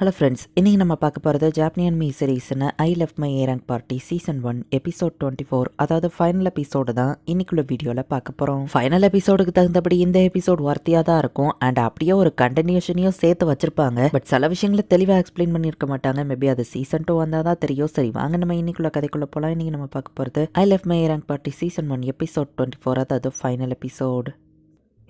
Hello friends, இன்றைக்கி நம்ம பார்க்க போகிறது ஜாப்பனியன் மீ சீரீஸ்னு I left my A rank party season 1 episode 24, அதாவது ஃபைனல் எபிசோடு தான் இன்னைக்குள்ள வீடியோவில் பார்க்க போகிறோம். ஃபைனல் எபிசோடுக்கு தகுந்தபடி இந்த எபிசோட் வர்த்தியாக தான் இருக்கும் அண்ட் அப்படியே ஒரு கண்டினியூஷனையும் சேர்த்து வச்சிருப்பாங்க. பட் சில விஷயங்களை தெளிவாக எக்ஸ்பிளைன் பண்ணியிருக்க மாட்டாங்க. மேபி அது சீசன் 2 வந்தால் தான் தெரியும். சரி வாங்க நம்ம இன்னைக்குள்ள கதைக்குள்ளே போகலாம். இன்றைக்கி நம்ம பார்க்க போகிறது ஐ left my A rank party season 1 episode 24, அதாவது ஃபைனல் எபிசோடு.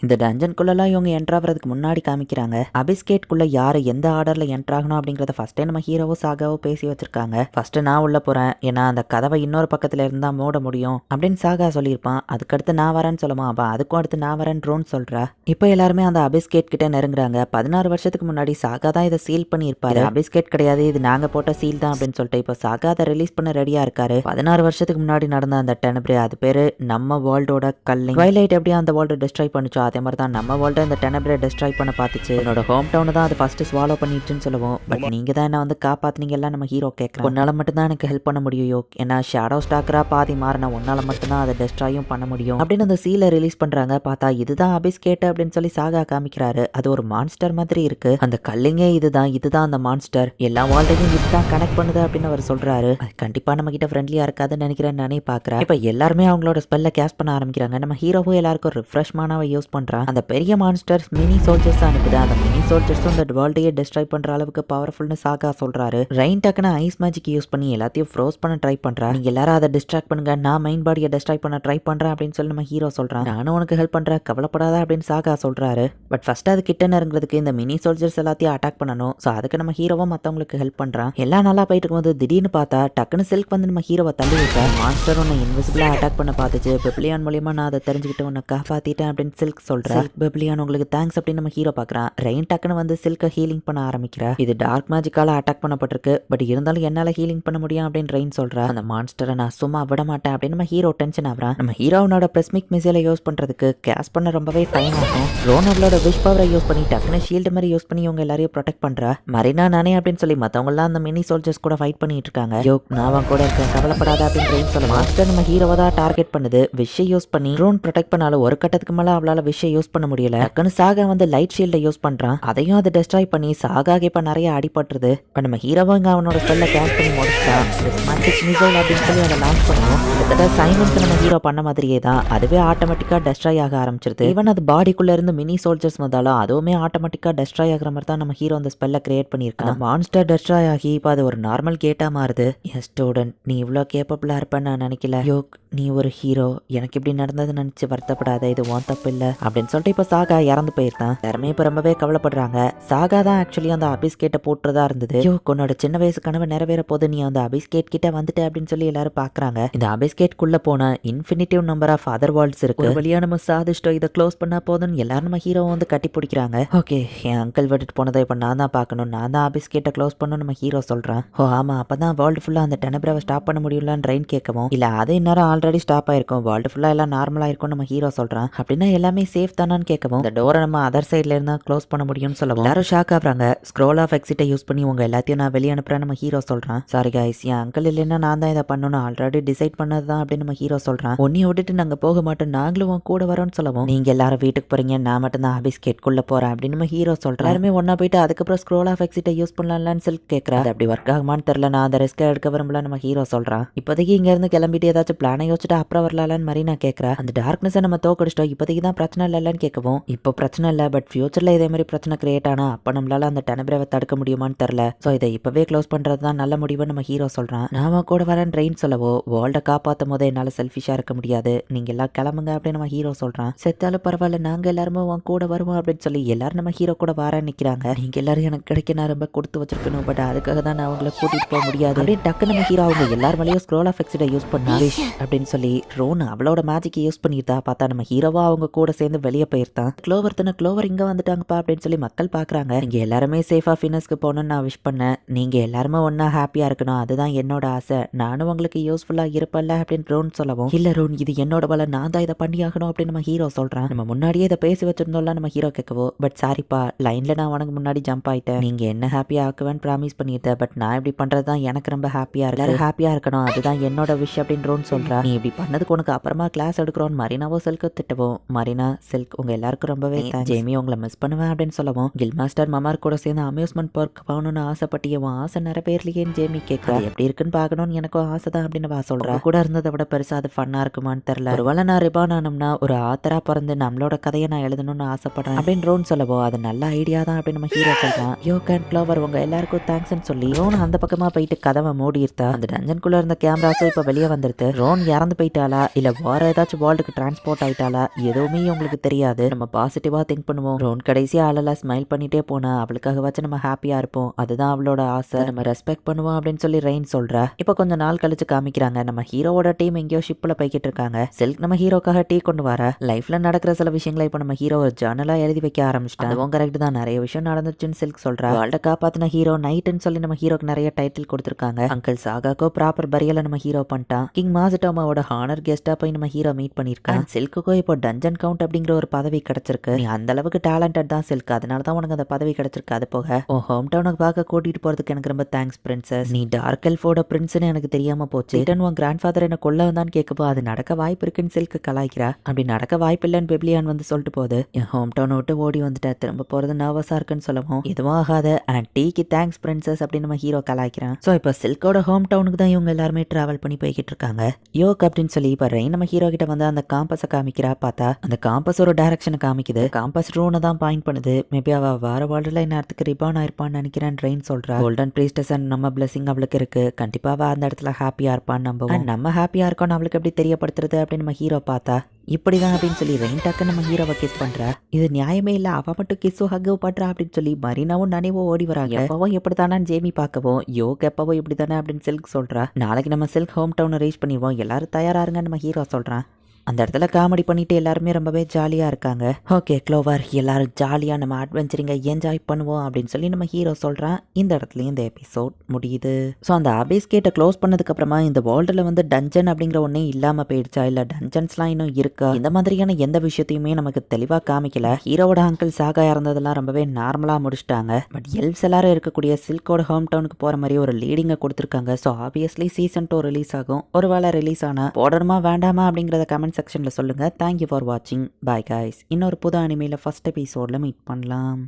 இந்த டஞ்சனுக்குள்ளெல்லாம் இவங்க என்ட்ராகிறதுக்கு முன்னாடி காமிக்கிறாங்க. அபிஸ்கேட்குள்ளே யார் எந்த ஆர்டரில் என்ட்ராகணும் அப்படிங்கிறத ஃபஸ்ட்டே நம்ம ஹீரோவோ சாகாவோ பேசி வச்சிருக்காங்க. ஃபஸ்ட்டு நான் உள்ளே போகிறேன், ஏன்னா அந்த கதவை இன்னொரு பக்கத்தில் இருந்தால் மூட முடியும் அப்படின்னு சாகா சொல்லியிருப்பான். அதுக்கடுத்து நான் வரேன்னு சொல்லுமா, அப்போ அதுக்கும் அடுத்து நான் வரேன் ட்ரோன்னு சொல்கிறா. இப்போ எல்லாருமே அந்த அபிஸ்கேட் கிட்டே நெருங்குறாங்க. 16 வருஷத்துக்கு முன்னாடி சாகா தான் இதை சீல் பண்ணியிருப்பாரு. அபிஸ்கேட் கிடையாது, இது நாங்கள் போட்ட சீல் தான் அப்படின்னு சொல்லிட்டு இப்போ சாகா அதை ரிலீஸ் பண்ண ரெடியாக இருக்காரு. 16 வருஷத்துக்கு முன்னாடி நடந்த அந்த டெனப்ரே, அது பேர் நம்ம வேர்ல்டோட கல்லிங். ட்வைலைட் எப்படியா அந்த வேர்ல்டு டிஸ்ட்ராய் பண்ணிச்சோ அதே மாதிரி தான் நம்ம வேர்ல்டு இந்த டெனப்ரே டிஸ்ட்ராய் பண்ண பார்த்துச்சு. என்னோட ஹோம் டவுன் தான் அது ஃபர்ஸ்ட் ஸ்வாலோ பண்ணிட்டுன்னு சொல்லுவோம். பட் நீங்க தான் என்ன வந்து காப்பாத்துனீங்க எல்லாம் நம்ம ஹீரோ கேட்கறோம். உன்னால மட்டும் தான் எனக்கு ஹெல்ப் பண்ண முடியும். ஏன்னா ஷேடோ ஸ்டாக்கரா பாதி மாறின உன்னால மட்டும் தான் அதை டிஸ்ட்ராயும் பண்ண முடியும் அப்படின்னு அந்த சீலை ரிலீஸ் பண்றாங்க. பார்த்தா இதுதான் அபிஸ்கேட் அப்படின்னு சொல்லி சாகா காமிக்கிறாரு. அது ஒரு மான்ஸ்டர் மாதிரி இருக்கு. அந்த கல்லிங்கே இதுதான் அந்த மான்ஸ்டர். எல்லா வேர்ல்டையும் இதுதான் கனெக்ட் பண்ணுது அப்படின்னு அவர் சொல்றாரு. அது கண்டிப்பா நம்ம கிட்ட ஃப்ரெண்ட்லியா இருக்காதுன்னு நினைக்கிறேன். நானே பாக்குறேன். இப்ப எல்லாருமே அவங்களோட ஸ்பெல்ல கேஸ்ட் பண்ண ஆரம்பிக்கிறாங்க. நம்ம ஹீரோவும் எல்லாருக்கும் ரிஃப்ரெஷ்மானவை யூஸ் பண்றான். அந்த பெரிய மான்ஸ்டர்ஸ் மினி சோல்ஜர்ஸ் அனுப்புது. அந்த மினி சோல்ஜர்ஸும் இந்த வேர்ல்டையே டிஸ்ட்ராய் பண்ற அளவுக்கு பவர்ஃபுல்னு சாகா சொல்றாரு. ரெயின் டக்குன்னு ஐஸ் மேஜிக் யூஸ் பண்ணி எல்லாத்தையும் ஃப்ரோஸ் பண்ண ட்ரை பண்றா. நீங்க எல்லாரும் அதை டிஸ்ட்ராக்ட் பண்ணுங்க, நான் மைண்ட் பாடியை டிஸ்ட்ராய் பண்ண ட்ரை பண்றேன் அப்படின்னு சொல்லி நம்ம ஹீரோ சொல்றான். நானும் உனக்கு ஹெல்ப் பண்றேன், கவலைப்படாத அப்படின்னு சாகா சொல்றாரு. பட் ஃபர்ஸ்ட் அது கிட்ட நெருங்கிறதுக்கு இந்த மினி சோல்ஜர்ஸ் எல்லாத்தையும் அட்டாக் பண்ணணும். ஸோ அதுக்கு நம்ம ஹீரோவும் மற்றவங்களுக்கு ஹெல்ப் பண்றான். எல்லாம் நல்லா போயிட்டு இருக்கும்போது திடீர்னு பார்த்தா டக்குன்னு சில்க் வந்து நம்ம ஹீரோவை தள்ளி வைக்க மான்ஸ்டர் உன்னை இன்விசிபிளா அட்டாக் பண்ண பார்த்துச்சு. பெப்ளியான் மூலியமா நான் அதை தெரிஞ்சுக்கிட்டு உன்னை காப்பாத்திட்டேன் அப்படின்னு சில்க் சொல்றேன். பெப்ளியான் உங்களுக்கு தேங்க்ஸ் அப்படின்னு நம்ம ஹீரோ பார்க்குறான். ரெயின் டக்குன்னு வந்து சில்கை ஹீலிங் பண்ண ஆரம்பிக்கிறா. இது டார்க் மேஜிக்கால அட்டாக் பண்ணப்பட்டிருக்கு. பட் இருந்தாலும் என்னால ஹீலிங் பண்ண முடியும் அப்படின்னு ரெயின் சொல்றா. அந்த மான்ஸ்டரை நான் சும்மா விட மாட்டேன் அப்படின்னு நம்ம ஹீரோ டென்ஷன் ஆகிறான். நம்ம ஹீரோனோட பிரெஸ்மிக் மிசைலை யூஸ் பண்றதுக்கு கேஸ் பண்ண ரொம்பவே டைம் ஆகும். ரோன் அவளோட விஷ் பவரை யூஸ் பண்ணி டக்குன்னு ஷீல்டு மாதிரி யூஸ் பண்ணி இவங்க எல்லாரையும் ப்ரொடெக்ட் பண்றா. மரினா நானே அப்படின்னு சொல்லி மற்றவங்க எல்லாம் அந்த மினி சோல்ஜர்ஸ் கூட ஃபைட் பண்ணிட்டு இருக்காங்க. யோ நான் கூட இருக்கேன், கவலைப்படாத அப்படின்னு ரெயின் சொல்ல. மாஸ்டர் நம்ம ஹீரோவை தான் டார்கெட் பண்ணுது. விஷை யூஸ் பண்ணி ரோன் ப்ரொடெக்ட் பண்ணாலும் ஒரு கட்டத்துக்கு மேல அவளால விஷை யூஸ் பண்ண முடியல. டக்குன்னு சாகா வந்து லைட் ஷீல்டை யூஸ் பண்றான். அதையும் அதை டெஸ்ட்ராய் பண்ணி சாகாக இப்ப நிறைய அடிபட்டுருது. இப்ப நம்ம ஹீரோவங்க அவனோட ஸ்பெல்ல கேஸ்ட் பண்ணி முடிச்சான். பிரிஸ்மாட்டிக் மிசைல் அப்படின்னு சொல்லி அதை லான்ச் பண்ணுவோம். கிட்டத்தட்ட சைமனுக்கு நம்ம ஹீரோ பண்ண மாதிரியே தான் அதுவே ஆட்டோமேட்டிக்கா டெஸ்ட்ராய் ஆக ஆரம்பிச்சிருது. ஈவன் அது பாடிக்குள்ள இருந்து மினி சோல்ஜர்ஸ் வந்தாலும் அதுவுமே ஆட்டோமேட்டிக்கா டெஸ்ட்ராய் ஆகிற மாதிரி தான் நம்ம ஹீரோ அந்த ஸ்பெல்ல கிரியேட் பண்ணியிருக்கான். மான்ஸ்டர் டெஸ்ட்ராய் ஆகி இப்போ அது ஒரு நார்மல் கேட்டா மாறுது. என் ஸ்டூடெண்ட், நீ இவ்வளோ கேப்பபிளா இருப்பேன்னு நான் நினைக்கல. யோக், நீ ஒரு ஹீரோ. எனக்கு இப்படி நடந்தது நினைச்சு வருத்தப்படாத, இது உன் தப்பு இல்லை அப்படின்னு சொல்லிட்டு இப்போ சாகா இறந்து போயிருந்தான். எல்லாருமே இப்போ ரொம்பவே கவலைப்படுறாங்க. சாகா தான் ஆக்சுவலி அந்த அபிஸ்கேட்டை போட்டுறதா இருந்தது. யோ, உன்னோட சின்ன வயசு கனவு நிறைவேற போது, நீ அந்த அபிஸ்கேட் கிட்ட வந்துட்டு அப்படின்னு சொல்லி எல்லாரும் பாக்குறாங்க. இந்த அபிஸ்கேட் குள்ள போன infinitive number of other worlds இருக்கு. ஒரு வழியா நம்ம சாதிச்சிட்டோம், இதை க்ளோஸ் பண்ணா போதும்னு எல்லாரும் நம்ம ஹீரோ வந்து கட்டி பிடிக்கிறாங்க. ஓகே, என் அங்கிள் விட்டுட்டு போனதை இப்போ நான் தான் பார்க்கணும், நான் தான் அபிஸ்கேட்டை க்ளோஸ் பண்ணணும் நம்ம ஹீரோ சொல்றான். ஓ ஆமா, அப்பதான் வேர்ல்டு ஃபுல்லா அந்த டெனப்ராவை ஸ்டாப் பண்ண முடியலன்னு ரெயின் கேட்கவும், இல்ல அது இந்நேரம் ஆல்ரெடி ஸ்டாப் ஆயிருக்கும், வேர்ல்டு ஃபுல்லா எல்லாம் நார்மலா இருக்கும் நம்ம ஹீரோ சொல்றான். அப்படின்னா எல்லாமே சேஃப் தானான்னு கேட்கவும், இந்த டோரை நம்ம அதர் சைட்ல இருந்தா க்ளோஸ் பண்ண முடியும்னு சொல்லவும் எல்லாரும் ஷாக் ஆகுறாங்க. ஸ்க்ரோல் ஆஃப் எக்ஸிட்டை யூஸ் பண்ணி உங்க எல்லாத்தையும் நான் வெளியே அனுப்புறேன் நம்ம ஹீரோ சொல்றான். சாரி கைஸ், என் அங்கிள் இல்லைன்னா நான் தான் இதை பண்ணணும், ஆல்ரெடி டிசைட் பண்ணதுதான் அப்படின்னு நம்ம ஹீரோ சொல்றான். உன்னைய விட்டுட்டு நாங்க போக மாட்டோம், நாங்களும் உன் கூட வரோம்னு சொல்லவும், நீங்க எல்லாரும் வீட்டுக்கு போறீங்க, நான் மட்டும் தான் அபிஸ்கேட் குள்ள போறேன் அப்படின்னு நம்ம ஹீரோ சொல்றான். எல்லாருமே ஒன்னா போயிட்டு அதுக்கப்புறம் ஸ்க்ரோல் ஆஃப் எக்ஸிட்டை யூஸ் பண்ணலாம்னு சில்க் கேட்கறா. அது அப்படி ஒர்க் ஆகுமான்னு தெரியல, நான் அந்த ரிஸ்க் எடுக்க விரும்பல நம்ம ஹீரோ சொல்றான். இப்போதைக்கு இங்க இருந்து கிளம்பிட்டு ஏதாச்சும் பிளானை யோசிச்சுட்டு அப்புறம் வரலான்னு மரினா கேட்கறா. அந்த டார்க்னஸை நம்ம தோக்கடிச்சிட்டோம், இப்போதைக்கு தான் பிரச்சனை இல்லைன்னு கேட்கவும், இப்போ பிரச்சனை இல்லை, பட் ஃபியூச்சர்ல இதே மாதிரி பிரச்சனை கிரியேட் ஆனா அப்ப நம்மளால அந்த டெனப்ராவை தடுக்க முடியுமான்னு தெரியல. சோ இதை இப்பவே க்ளோஸ் பண்றது தான் நல்ல முடிவுன்னு நம்ம ஹீரோ சொல்றான். நாம கூட வரேன் ரெயின் சொல்லவோ, வேர்ல்ட காப்பாத்தும் போதே என்னால செல்ஃபிஷா இருக்க முடியாது, நீங்க எல்லாம் கிளம்புங்க அப்படின்னு நம்ம ஹீரோ சொல்றான். செத்தாலும் பரவாயில்ல, நாங்க எல்லாருமே உன் கூட வருவோம் அப்படின்னு சொல்லி எல்லாரும் நம்ம ஹீரோ கூட வரேன்னு நிக்கிறாங்க. நீங்க எல்லாரும் எனக்கு கிடைக்க நான் ரொம்ப கொடுத்து வச்சிருக்கணும், பட் அதுக்காக தான் நான் அவங்களை கூட்டிட்டு போக முடியாது அப்படின்னு டக்கு நம்ம ஹீரோ அவங்க எல்லார் மேலேயும் ஸ்க்ரோல் ஆஃப் எக்ஸிடை யூஸ் பண்ணா அப்படின்னு சொல்லி ரோன் அவளோட மேஜிக் யூஸ் பண்ணியிருந்தா. பார்த்தா நம்ம ஹீரோவா அவங்க கூட சேர்ந்து வெளியே போயிருந்தான். க்ளோவர் இங்க வந்துட்டாங்கப்பா அப்படின்னு சொல்லி மக்கள் பாக்குறாங்க. நீங்க எல்லாருமே சேஃபா ஃபினஸ்க்கு போகணும்னு நான் விஷ் பண்ணேன், நீங்க எல்லாருமே ஒன்னா ஹாப்பியா இருக்கணும், அதுதான் என்னோட ஆசை, நானும் உங்களுக்கு யூஸ்ஃபுல்லா இருப்பல்ல அப்படின்னு ரோன் சொல்லவும், இல்ல ரோன் இது என்னோட பல, நான் தான் இதை பண்ணி ஆகணும் அப்படின்னு நம்ம ஹீரோ சொல்றான். நம்ம முன்னாடியே இதை பேசி வச்சிருந்தோம்ல நம்ம ஹீரோ கேட்கவோ, பட் சாரிப்பா லைன்ல நான் உனக்கு முன்னாடி ஜம்ப் ஆயிட்டேன், நீங்க என்ன ஹாப்பியா ஆக்குவேன்னு ப்ராமிஸ் பண்ணிட்டேன், பட் நான் இப்படி பண்றதுதான் எனக்கு ரொம்ப ஹாப்பியா இருக்கு, ஹாப்பியா இருக்கணும், அதுதான் என்னோட விஷ் அப்படின்னு ரோன் சொல்றா. நீ இப்படி பண்ணதுக்கு உனக்கு அப்புறமா கிளாஸ் எடுக்கிறோன்னு மரினாவோ செல்க திட்டவும், மரினா சில்க் உங்க எல்லாருக்கும் ரொம்பவே ஜேமி உங்களை மிஸ் பண்ணுவேன் அப்படின்னு சொல்லவும் கில் மாஸ்டர் மமார் கூட சேர்ந்து அம்யூஸ்மெண்ட் பார்க் போகணும்னு ஆசைப்பட்டிய உன் ஆசை நிறைவேறலையேன்னு ஜேமி கேட்க எப்படி இருக்குன்னு பார்க்கணும்னு எனக்கும் ஆசை தான் அப்படின்னு வா சொல்றா. கூட இருந்ததை விட பெருசா அது ஃபன்னா இருக்குமான்னு தெரியல. ஒருவேளை நான் ரிபான் ஆனோம்னா ஒரு ஆத்தரா பிறந்து நம்மளோட கதையை நான் எழுதணும்னு ஆசைப்படுறேன் அப்படின்னு ரோன் சொல்லவோ அது நல்ல ஐடியா தான் அப்படின்னு நம்ம ஹீரோ சொல்றான். யோ கேன் ஃப்ளவர் உங்க எல்லாருக்கும் தேங்க்ஸ்ன்னு சொல்லி ரோன் அந்த பக்கமா போயிட்டு கதவை மூடியிருத்தா. அந்த டஞ்சனுக்குள்ள இருந்த கேமராஸும் இப்ப வெளியே வந்துருது. ரோன் இறந்து போயிட்டாளா இல்ல வேற ஏதாச்சும் வேர்ல்டுக்கு டிரான்ஸ்போர்ட் ஆயிட்டாளா எதுவுமே உங்களுக்கு தெரியாது. நம்ம பாசிட்டிவா திங்க் பண்ணுவோம். ரோன் கடைசியா ஆளெல்லாம் ஸ்மைல் பண்ணிட்டே போனா அவளுக்காக வச்சு நம்ம ஹாப்பியா இருப்போம். அதுதான் அவளோட ஆசை. நம்ம ரெஸ்பெக்ட் பண்ணுவோம் அப்படின்னு சொல்லி ரெயின் சொல்றா. இப்ப கொஞ்ச நாள் கழிச்சு காமிக்கிறாங்க நம்ம ஹீரோவோட டீம் எங்கேயோ ஷிப்ல போய்கிட்டு இருக்காங்க. சில்க் நம்ம ஹீரோக்காக டீ கொண்டு வர. லைஃப்ல நடக்கிற சில விஷயங்களை இப்ப நம்ம ஹீரோ ஜர்னலா எழுதி வைக்க ஆரம்பிச்சிட்டான். அதுவும் கரெக்ட் தான். நிறைய விஷயம் நடந்துச்சுன்னு சில்க் சொல்றா. வேர்ல்ட காப்பாத்தின ஹீரோ நைட்னு சொல்லி நம்ம ஹீரோக்கு நிறைய டைட்டில் கொடுத்திருக்காங்க. அங்கிள் சாகாக்கோ ப்ராப்பர் பரியல நம்ம ஹீரோ பண்ணிட்டான். கிங் மாசுட்டோமாவோட ஹானர் கெஸ்டா போய் நம்ம ஹீரோ மீட் பண்ணிருக்கான். சில்க்குக்கோ இப்போ டஞ்சன் கவுண்ட் அப்படிங்கிற ஒரு பதவி கிடைச்சிருக்கு. நீ அந்த அளவுக்கு டேலண்டட் தான் சில்க். அதனால தான் உனக்கு அந்த பதவி கிடைச்சிருக்கு. அது போக உன் ஹோம் டவுனுக்கு பார்க்க கூட்டிட்டு போறதுக்கு எனக்கு ரொம்ப தேங்க்ஸ் பிரின்சஸ். நீ டார்க் எல்ஃபோட பிரின்ஸ்னு எனக்கு தெரியாம போச்சு. உன் கிராண்ட் ஃபாதர் என்ன கொல்ல வந்தான்னு கேட்கப்போ அது நடக்க வாய்ப்பு இருக்குன்னு சில்க் கலாய்க்கிறா. அப்படி நடக்க வாய்ப்பு இல்லைன்னு பெப்லியான் வந்து சொல்லிட்டு போகுது. என் ஹோம் டவுனை விட்டு ஓடி வந்துட்டா. திரும்ப போறது நர்வஸா இருக்குன்னு சொல்லவும் எதுவும் ஆகாத அண்ட் டீக்கு தேங்க்ஸ் பிரின்சஸ் அப்படின்னு நம்ம ஹீரோ கலாய்க்கிறான். ஸோ இப்போ சில்கோட ஹோம் டவுனுக்கு தான் இவங்க எல்லாருமே டிராவல் பண்ணி போய்கிட்டு இருக்காங்க. யோக் அப்படின்னு சொல்லி இப்போ ரெயின் நம்ம ஹீரோ கிட்ட வந்து அந்த காம்பஸை காமிக்கிறா. பார்த்தா அந்த காம்பஸ் ஒரு டைரக்ஷனை காமிக்குது. காம்பஸ் ரூனை தான் பாயிண்ட் பண்ணுது. மேபி அவ வேற வேர்ல்டுல நேரத்துக்கு ரிபான் ஆயிருப்பான்னு நினைக்கிறேன் ரெயின் சொல்றா. கோல்டன் பிரீஸ்டஸ் அண்ட் நம்ம பிளஸிங் அவளுக்கு இருக்கு. கண்டிப்பா அவ அந்த இடத்துல ஹாப்பியா இருப்பான்னு நம்புவோம். நம்ம ஹாப்பியா இருக்கோம்னு அவளுக்கு எப்படி தெரியப்படுத்துறது அப்படின்னு நம்ம ஹீரோ பார்த்தா இப்படிதான் அப்படின்னு சொல்லி ரெயின் டக்கு நம்ம ஹீரோவை கிஸ் பண்றா. இது நியாயமே இல்ல. அவ மட்டும் கிஸ்ஸோ ஹக்கோ பண்றா அப்படின்னு சொல்லி மரீனாவும் நினைவோ ஓடி வராங்க. எப்பவும் எப்படித்தானு ஜேமி பார்க்கவும் யோக் எப்பவும் இப்படித்தானே அப்படின்னு சில்க் சொல்றா. நாளைக்கு நம்ம சில்க் ஹோம் டவுனை ரீச் பண்ணிடுவோம். எல்லாரும் தயாராருங்கன்னு நம்ம ஹீரோ சொல்றான். அந்த இடத்துல காமெடி பண்ணிட்டு எல்லாருமே ரொம்பவே ஜாலியாக இருக்காங்க. ஓகே க்ளோவர் எல்லாரும் ஜாலியாக நம்ம அட்வென்ச்சரிங்க என்ஜாய் பண்ணுவோம் அப்படின்னு சொல்லி நம்ம ஹீரோ சொல்கிறான். இந்த இடத்துலையும் இந்த எபிசோட் முடியுது. ஸோ அந்த அபேஸ் கேட்டை க்ளோஸ் பண்ணதுக்கப்புறமா இந்த வேர்ல்டில் வந்து டஞ்சன் அப்படிங்கிற ஒன்றே இல்லாமல் போயிடுச்சா இல்லை டஞ்சன்ஸ்லாம் இன்னும் இருக்கா இந்த மாதிரியான எந்த விஷயத்தையுமே நமக்கு தெளிவாக காமிக்கல. ஹீரோவோட அங்கிள் சாகா இறந்ததெல்லாம் ரொம்பவே நார்மலாக முடிச்சிட்டாங்க. பட் எல்ஸ் எல்லாரும் இருக்கக்கூடிய சில்கோட ஹோம் டவுனுக்கு போகிற மாதிரி ஒரு லீடிங்கை கொடுத்துருக்காங்க. ஸோ ஆப்வியஸ்லி சீசன் 2 ரிலீஸ் ஆகும். ஒரு வேளை ரிலீஸ் ஆனால் போடணுமா வேண்டாமா அப்படிங்கிறத கமெண்ட் செக்ஷன்ல சொல்லுங்க. தேங்க்யூ ஃபார் வாட்சிங். Bye guys. இன்னொரு புது அனிமேல ஃபர்ஸ்ட் எபிசோட்ல மீட் பண்ணலாம்.